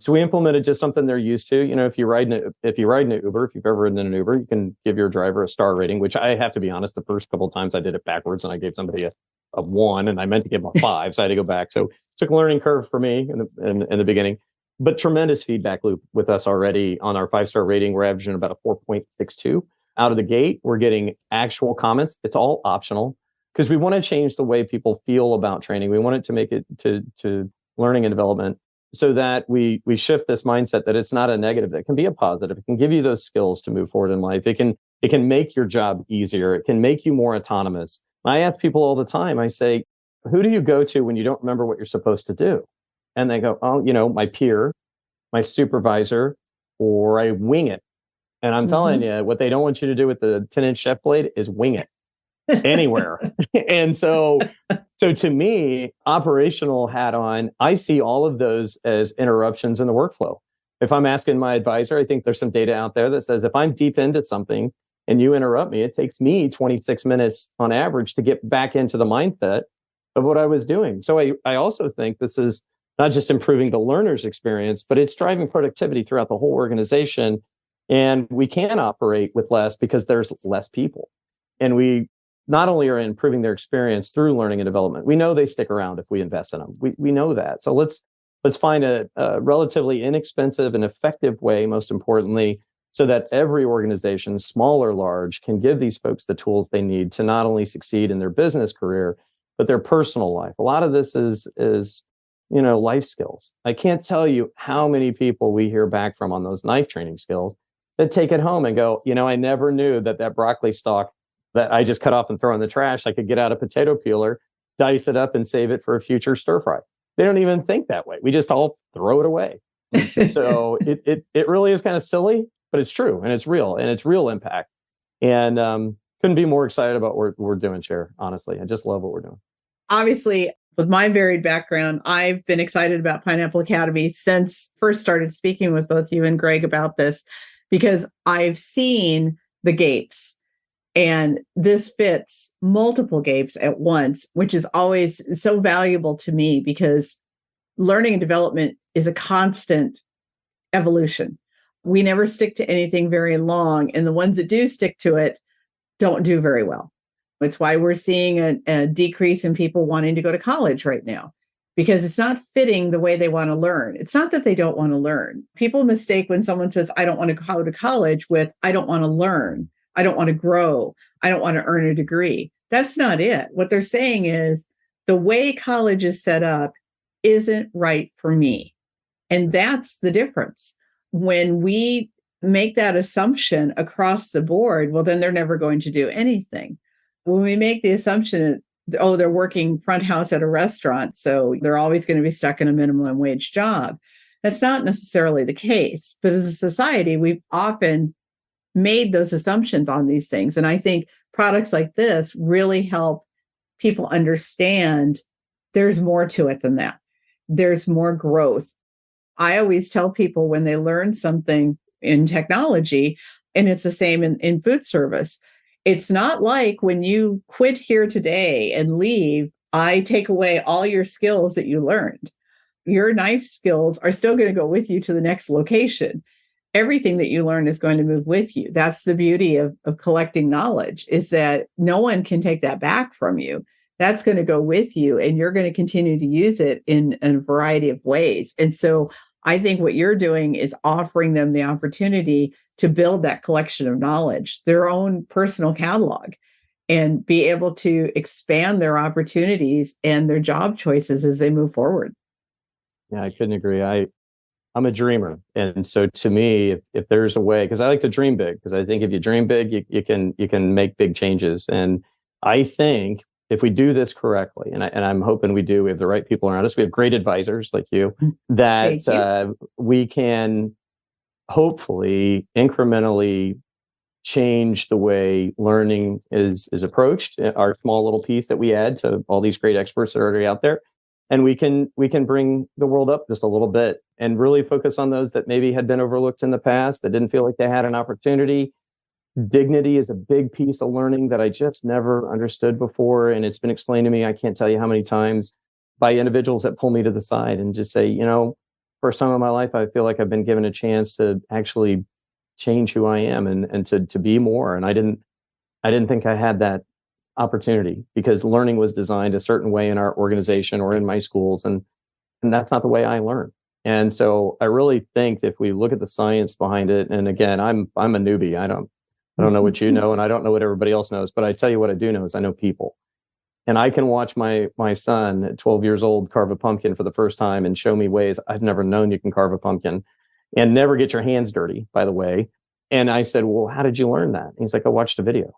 So we implemented just something they're used to. If you ride in an Uber, if you've ever ridden in an Uber, you can give your driver a star rating, which I have to be honest, the first couple of times I did it backwards and I gave somebody a 1 and I meant to give them a 5. So I had to go back. So it took a learning curve for me in the beginning, but tremendous feedback loop with us already on our 5-star rating. We're averaging about a 4.62 out of the gate. We're getting actual comments. It's all optional because we want to change the way people feel about training. We want it to make it to learning and development so that we shift this mindset that it's not a negative, that can be a positive. It can give you those skills to move forward in life. It can make your job easier. It can make you more autonomous. I ask people all the time, I say, who do you go to when you don't remember what you're supposed to do? And they go, oh, my peer, my supervisor, or I wing it. And I'm telling you, what they don't want you to do with the 10-inch chef blade is wing it anywhere. And so to me, operational hat on, I see all of those as interruptions in the workflow. If I'm asking my advisor, I think there's some data out there that says if I'm deep into something and you interrupt me, it takes me 26 minutes on average to get back into the mindset of what I was doing. So I also think this is not just improving the learner's experience, but it's driving productivity throughout the whole organization. And we can operate with less because there's less people. And we not only are improving their experience through learning and development, we know they stick around if we invest in them. We know that. So let's find a relatively inexpensive and effective way, most importantly, so that every organization, small or large, can give these folks the tools they need to not only succeed in their business career, but their personal life. A lot of this is life skills. I can't tell you how many people we hear back from on those knife training skills that take it home and go, I never knew that broccoli stalk that I just cut off and throw in the trash, I could get out a potato peeler, dice it up and save it for a future stir fry. They don't even think that way. We just all throw it away. So it really is kind of silly, but it's true and it's real and it's real impact. And couldn't be more excited about what we're doing, Sher. Honestly, I just love what we're doing. Obviously, with my varied background, I've been excited about Pineapple Academy since first started speaking with both you and Greg about this, because I've seen the gapes. And this fits multiple gapes at once, which is always so valuable to me because learning and development is a constant evolution. We never stick to anything very long, and the ones that do stick to it don't do very well. It's why we're seeing a decrease in people wanting to go to college right now, because it's not fitting the way they want to learn. It's not that they don't want to learn. People mistake when someone says, I don't want to go to college with, I don't want to learn. I don't want to grow. I don't want to earn a degree. That's not it. What they're saying is the way college is set up isn't right for me. And that's the difference. When we make that assumption across the board, well, then they're never going to do anything. When we make the assumption, oh, they're working front house at a restaurant, so they're always going to be stuck in a minimum wage job. That's not necessarily the case. But as a society, we've often made those assumptions on these things. And I think products like this really help people understand there's more to it than that. There's more growth. I always tell people when they learn something in technology, and it's the same in food service, it's not like when you quit here today and leave, I take away all your skills that you learned. Your knife skills are still going to go with you to the next location. Everything that you learn is going to move with you. That's the beauty of collecting knowledge, is that no one can take that back from you. That's going to go with you, and you're going to continue to use it in a variety of ways. And so I think what you're doing is offering them the opportunity to build that collection of knowledge, their own personal catalog, and be able to expand their opportunities and their job choices as they move forward. Yeah, I couldn't agree. I'm a dreamer. And so to me, if there's a way, because I like to dream big, because I think if you dream big, you can make big changes. And I think if we do this correctly, and I'm hoping we do, we have the right people around us, we have great advisors like you, that we can hopefully incrementally change the way learning is approached, our small little piece that we add to all these great experts that are already out there. And we can bring the world up just a little bit and really focus on those that maybe had been overlooked in the past, that didn't feel like they had an opportunity. Dignity is a big piece of learning that I just never understood before. And it's been explained to me, I can't tell you how many times, by individuals that pull me to the side and just say, first time in my life, I feel like I've been given a chance to actually change who I am and to be more. And I didn't think I had that opportunity, because learning was designed a certain way in our organization or in my schools. And that's not the way I learn. And so I really think if we look at the science behind it, and again, I'm a newbie. I don't know what you know, and I don't know what everybody else knows, but I tell you what I do know is I know people. And I can watch my son at 12 years old carve a pumpkin for the first time and show me ways I've never known you can carve a pumpkin, and never get your hands dirty, by the way. And I said, well, how did you learn that? And he's like, I watched a video.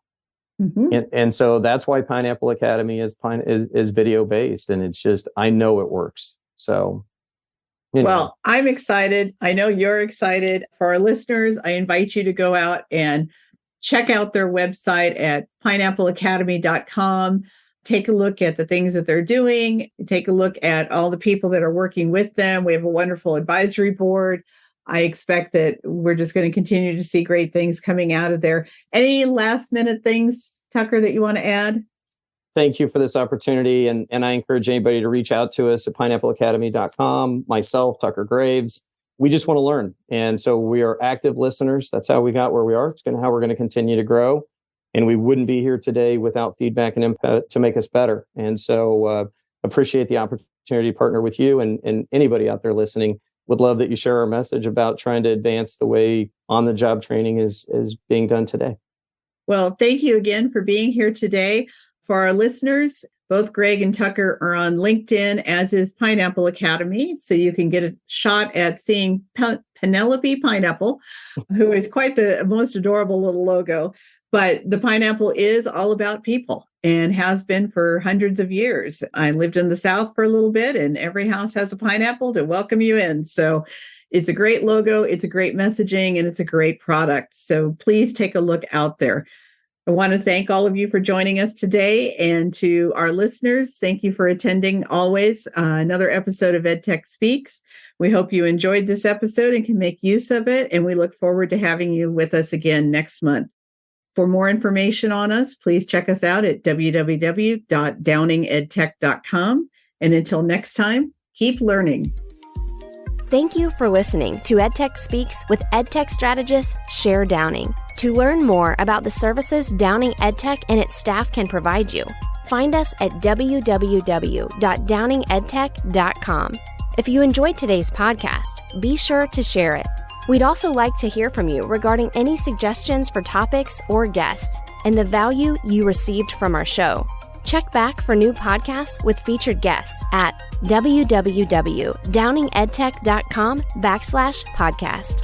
Mm-hmm. And so that's why Pineapple Academy is video based. And it's just, I know it works. So, Well, I'm excited. I know you're excited. For our listeners, I invite you to go out and check out their website at pineappleacademy.com. Take a look at the things that they're doing. Take a look at all the people that are working with them. We have a wonderful advisory board. I expect that we're just going to continue to see great things coming out of there. Any last minute things, Tucker, that you want to add? Thank you for this opportunity. And I encourage anybody to reach out to us at pineappleacademy.com. Myself, Tucker Graves. We just want to learn. And so we are active listeners. That's how we got where we are. It's how we're going to continue to grow. And we wouldn't be here today without feedback and input to make us better. And so appreciate the opportunity to partner with you, and anybody out there listening. Would love that you share our message about trying to advance the way on-the-job training is being done today. Well, thank you again for being here today. For our listeners, both Greg and Tucker are on LinkedIn, as is Pineapple Academy. So you can get a shot at seeing Penelope Pineapple, who is quite the most adorable little logo. But the pineapple is all about people and has been for hundreds of years. I lived in the South for a little bit, and every house has a pineapple to welcome you in. So it's a great logo, it's a great messaging, and it's a great product. So please take a look out there. I want to thank all of you for joining us today. And to our listeners, thank you for attending always another episode of EdTech Speaks. We hope you enjoyed this episode and can make use of it. And we look forward to having you with us again next month. For more information on us, please check us out at www.downingedtech.com. And until next time, keep learning. Thank you for listening to EdTech Speaks with EdTech strategist Sher Downing. To learn more about the services Downing EdTech and its staff can provide you, find us at www.downingedtech.com. If you enjoyed today's podcast, be sure to share it. We'd also like to hear from you regarding any suggestions for topics or guests and the value you received from our show. Check back for new podcasts with featured guests at www.downingedtech.com/podcast.